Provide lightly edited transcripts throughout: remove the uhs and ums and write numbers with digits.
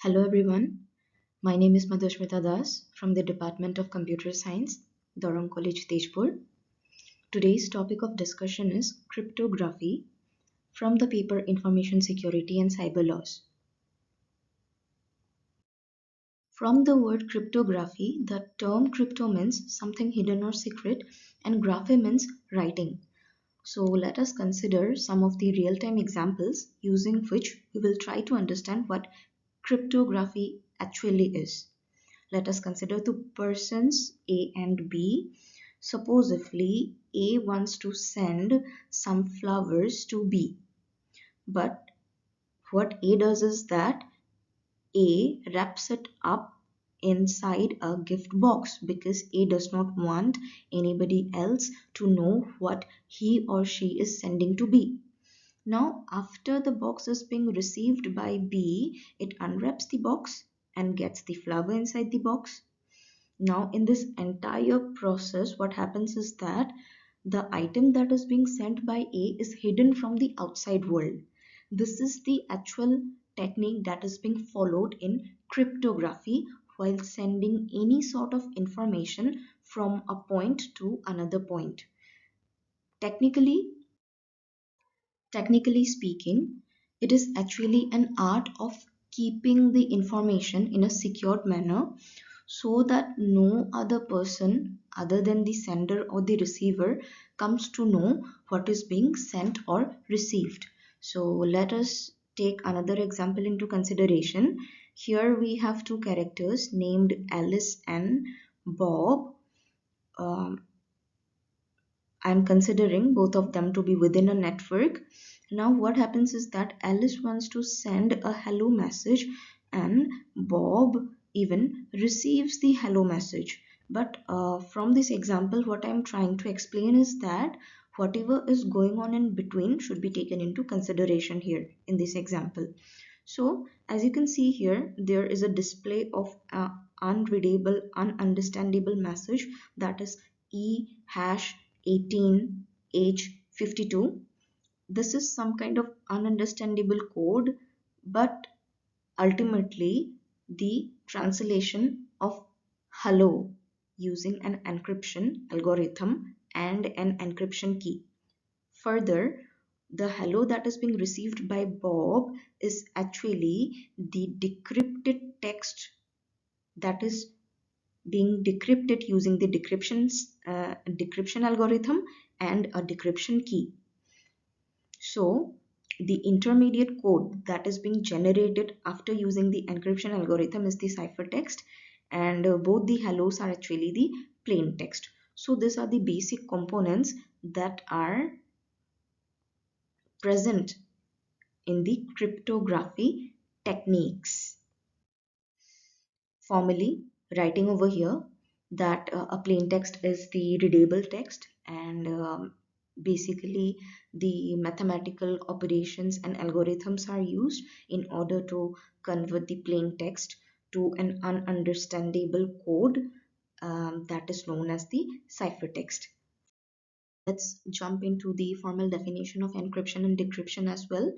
Hello everyone, my name is Madhushmita Das from the Department of Computer Science, Dorong College, Tejpur. Today's topic of discussion is cryptography from the paper Information Security and Cyber Laws. From the word cryptography, the term crypto means something hidden or secret, and graphy means writing. So let us consider some of the real-time examples using which we will try to understand what cryptography actually is. Let us consider two persons A and B. Supposedly, A wants to send some flowers to B, but what A does is that A wraps it up inside a gift box because A does not want anybody else to know what he or she is sending to B. Now, after the box is being received by B, it unwraps the box and gets the flower inside the box. Now, in this entire process, what happens is that the item that is being sent by A is hidden from the outside world. This is the actual technique that is being followed in cryptography while sending any sort of information from a point to another point. Technically, Technically speaking, it is actually an art of keeping the information in a secured manner so that no other person other than the sender or the receiver comes to know what is being sent or received. So let us take another example into consideration. Here we have two characters named Alice and Bob. Um, I'm considering both of them to be within a network. Now, what happens is that Alice wants to send a hello message, and Bob even receives the hello message. But from this example, what I'm trying to explain is that whatever is going on in between should be taken into consideration here in this example. So, as you can see here, there is a display of unreadable, ununderstandable message, that is E hash 18H52. This is some kind of ununderstandable code, but ultimately the translation of hello using an encryption algorithm and an encryption key. Further, the hello that is being received by Bob is actually the decrypted text that is being decrypted using the decryption algorithm and a decryption key. So the intermediate code that is being generated after using the encryption algorithm is the ciphertext, and both the hellos are actually the plain text. So these are the basic components that are present in the cryptography techniques. Formally, writing over here that a plain text is the readable text, and basically the mathematical operations and algorithms are used in order to convert the plain text to an ununderstandable code, that is known as the ciphertext. Let's jump into the formal definition of encryption and decryption as well.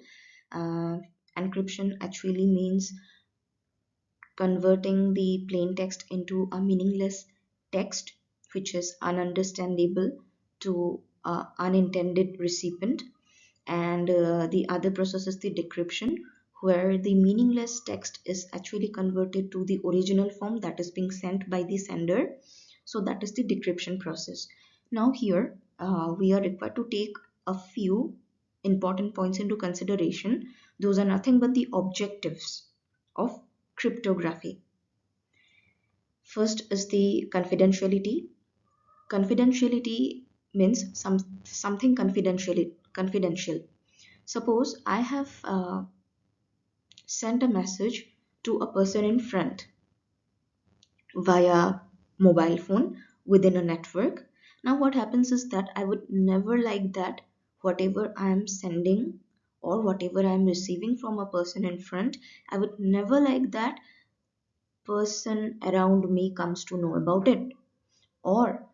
Uh, Encryption actually means converting the plain text into a meaningless text which is ununderstandable to unintended recipient, and the other process is the decryption, where the meaningless text is actually converted to the original form that is being sent by the sender. So that is the decryption process. Now here we are required to take a few important points into consideration. Those are nothing but the objectives of cryptography. First is the confidentiality. Confidentiality means something confidential. Suppose I have sent a message to a person in front via mobile phone within a network. Now what happens is that I would never like that whatever I am sending or whatever I am receiving from a person in front, I would never like that person around me comes to know about it. Or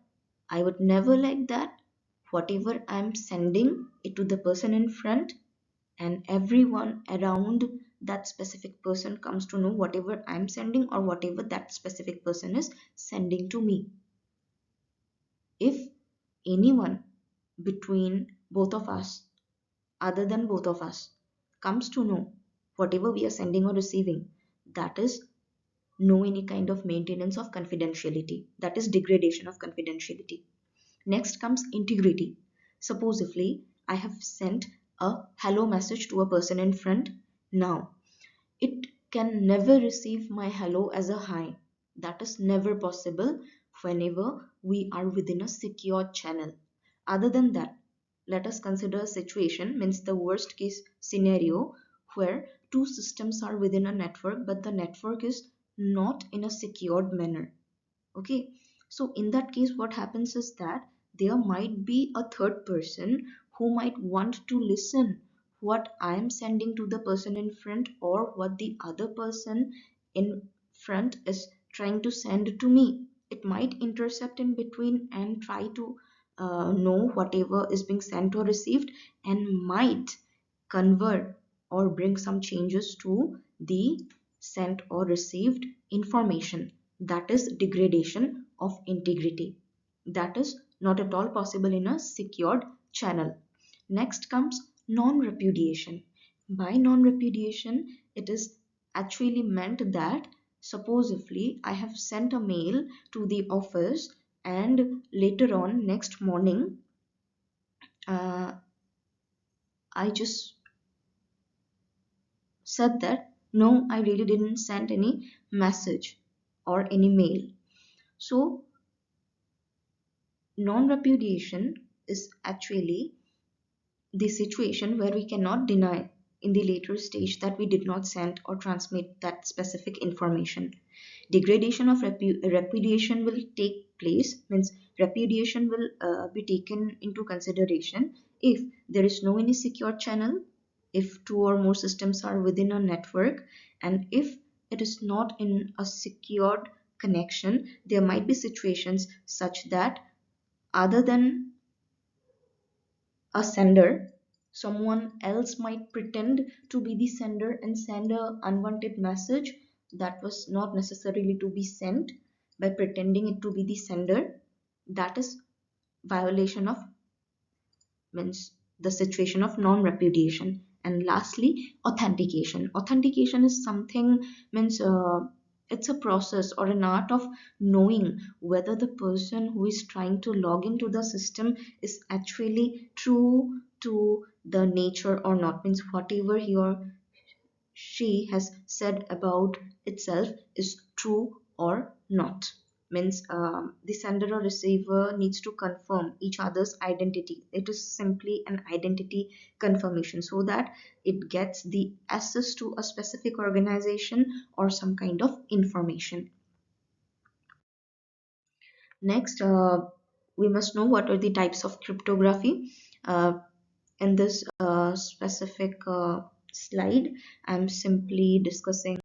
I would never like that whatever I'm sending it to the person in front and everyone around that specific person comes to know whatever I'm sending or whatever that specific person is sending to me. If anyone between both of us, other than both of us, comes to know whatever we are sending or receiving, that is no any kind of maintenance of confidentiality. That is degradation of confidentiality. Next comes integrity. Supposedly, I have sent a hello message to a person in front. Now, it can never receive my hello as a hi. That is never possible whenever we are within a secure channel. Other than that, let us consider a situation, means the worst case scenario, where two systems are within a network but the network is not in a secured manner. Okay, so in that case what happens is that there might be a third person who might want to listen what I am sending to the person in front or what the other person in front is trying to send to me. It might intercept in between and try to know whatever is being sent or received, and might convert or bring some changes to the sent or received information. That is degradation of integrity. That is not at all possible in a secured channel. Next comes non-repudiation. By non-repudiation, it is actually meant that supposedly I have sent a mail to the office, and later on next morning uh, I just said that no, I really didn't send any message or any mail. So non-repudiation is actually the situation where we cannot deny in the later stage that we did not send or transmit that specific information. Degradation of repudiation will take place, means repudiation will be taken into consideration if there is no any secure channel, if two or more systems are within a network, and if it is not in a secured connection. There might be situations such that other than a sender, someone else might pretend to be the sender and send a unwanted message that was not necessarily to be sent by pretending it to be the sender. That is violation of, means the situation of non-repudiation. And lastly, authentication is something, means it's a process or an art of knowing whether the person who is trying to log into the system is actually true to the nature or not, means whatever he or she has said about itself is true or not. Means the sender or receiver needs to confirm each other's identity. It is simply an identity confirmation so that it gets the access to a specific organization or some kind of information. Next, we must know what are the types of cryptography. In this specific slide, I'm simply discussing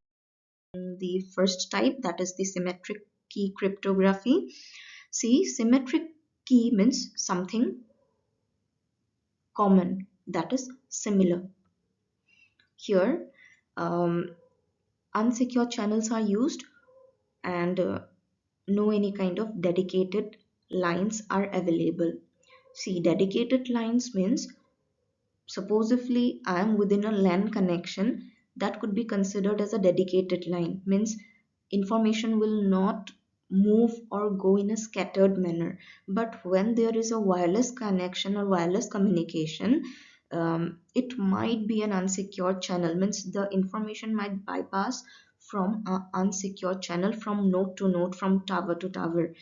the first type, that is the symmetric key cryptography. See, symmetric key means something common, that is similar. Here, um, unsecure channels are used, and no any kind of dedicated lines are available. See, dedicated lines means supposedly I am within a LAN connection, that could be considered as a dedicated line, means information will not move or go in a scattered manner. But when there is a wireless connection or wireless communication, it might be an unsecured channel, means the information might bypass from an unsecured channel, from node to node, from tower to tower.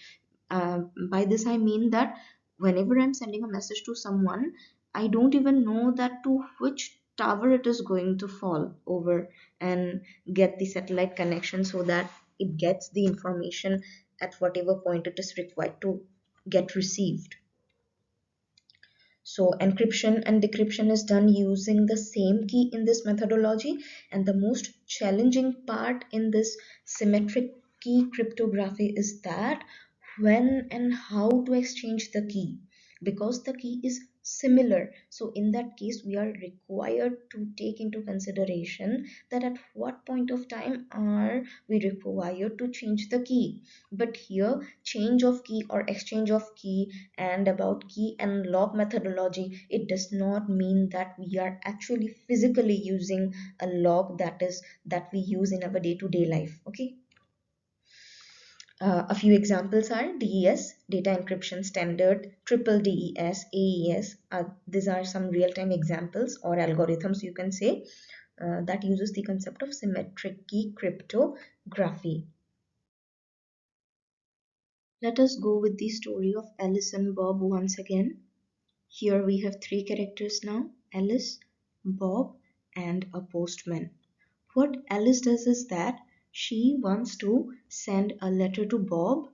By this I mean that whenever I'm sending a message to someone, I don't even know that to which tower it is going to fall over and get the satellite connection so that it gets the information at whatever point it is required to get received. So encryption and decryption is done using the same key in this methodology, and the most challenging part in this symmetric key cryptography is that when and how to exchange the key, because the key is similar. So in that case, we are required to take into consideration that at what point of time are we required to change the key. But here, change of key or exchange of key, and about key and lock methodology, it does not mean that we are actually physically using a lock that we use in our day-to-day life. Okay. A few examples are DES, Data Encryption Standard, Triple DES, AES. These are some real-time examples or algorithms, you can say, that uses the concept of symmetric key cryptography. Let us go with the story of Alice and Bob once again. Here we have three characters now: Alice, Bob, and a postman. What Alice does is that she wants to send a letter to Bob.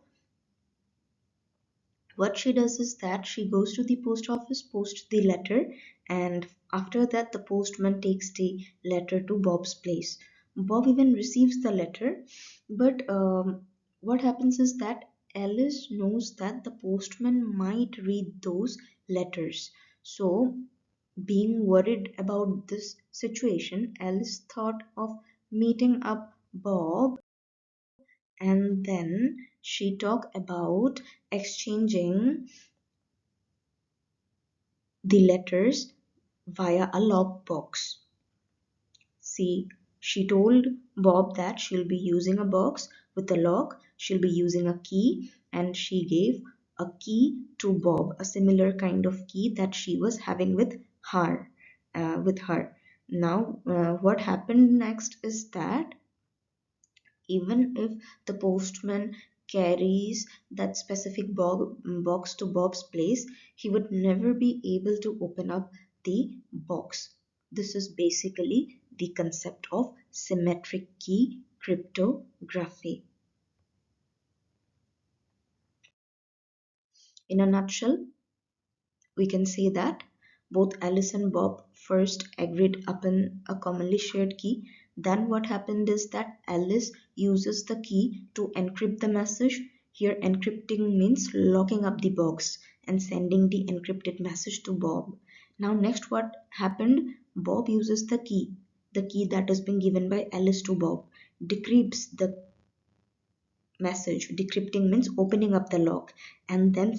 What she does is that she goes to the post office, posts the letter, and after that, the postman takes the letter to Bob's place. Bob even receives the letter, but what happens is that Alice knows that the postman might read those letters. So, being worried about this situation, Alice thought of meeting up Bob, and then she talked about exchanging the letters via a lockbox. See, she told Bob that she'll be using a box with a lock, she'll be using a key, and she gave a key to Bob, a similar kind of key that she was having with her. Now, what happened next is that even if the postman carries that specific box to Bob's place, he would never be able to open up the box. This is basically the concept of symmetric key cryptography. In a nutshell, we can say that both Alice and Bob first agreed upon a commonly shared key. Then, what happened is that Alice uses the key to encrypt the message. Here, encrypting means locking up the box and sending the encrypted message to Bob. Now, next, what happened? Bob uses the key that has been given by Alice to Bob, decrypts the message. Decrypting means opening up the lock, and then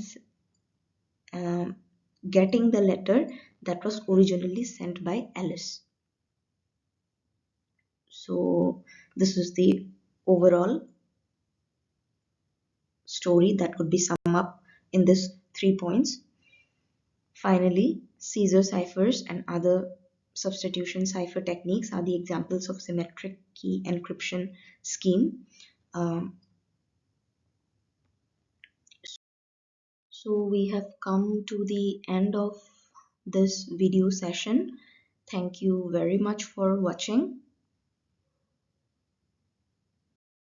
um, getting the letter that was originally sent by Alice. So, this is the overall story that could be summed up in this 3 points. Finally, Caesar ciphers and other substitution cipher techniques are the examples of symmetric key encryption scheme. Um, so we have come to the end of this video session. Thank you very much for watching.